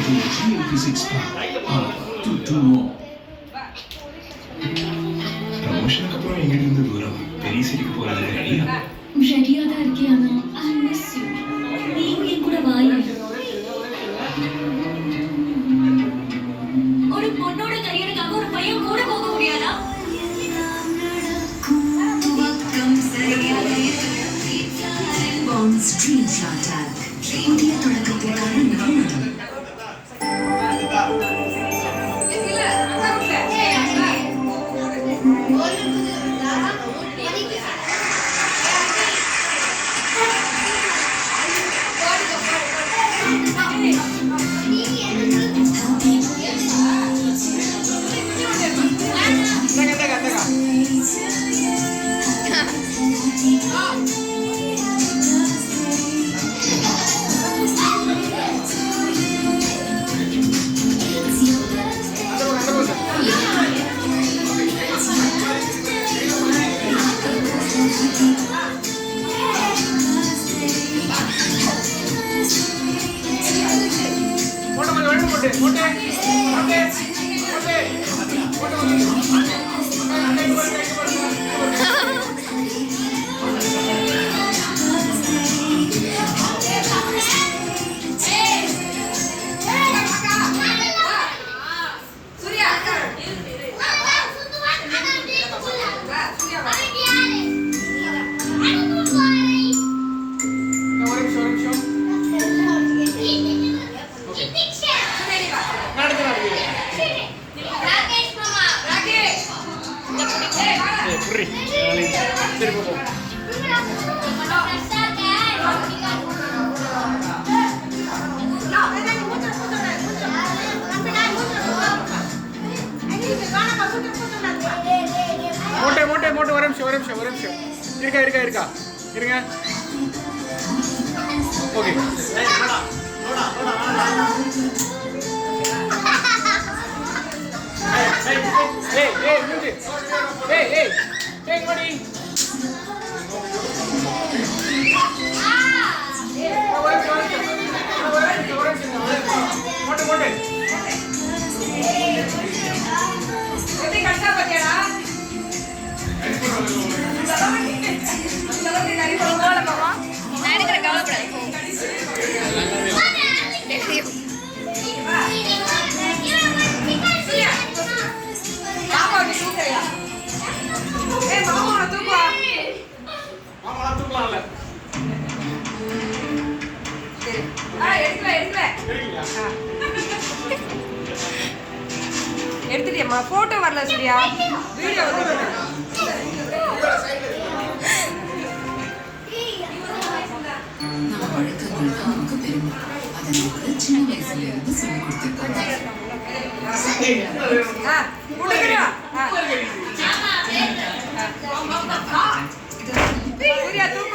to Real Physics Power to know. പ്രൊമോഷനൊക്കെ അപ്പുറം ഇങ്ങോട്ട് ദൂരം പെരീസിലേക്ക് പോകാൻ റെഡിയാ ரெடியாதான் இருக்கியானா? I miss you. நீங்க என் கூட வாயா. ஒரு பொண்ணோட கரியருக்காக ஒரு பையன் கூட போக முடியாதா? புதிய தொடக்கத்திற்கான நிறுவனம். மோட்டை ஒரு நிமிஷம் இருக்கா இருங்க ஓகே எடுத்துட்டியம்மா போட்டோ வரல சூர்யா வீடியோ வந்து நமக்கு பெருமை அதனால சின்ன வயசுல இருந்து சொல்லி கொடுத்துருக்காங்க சூர்யா தூக்கு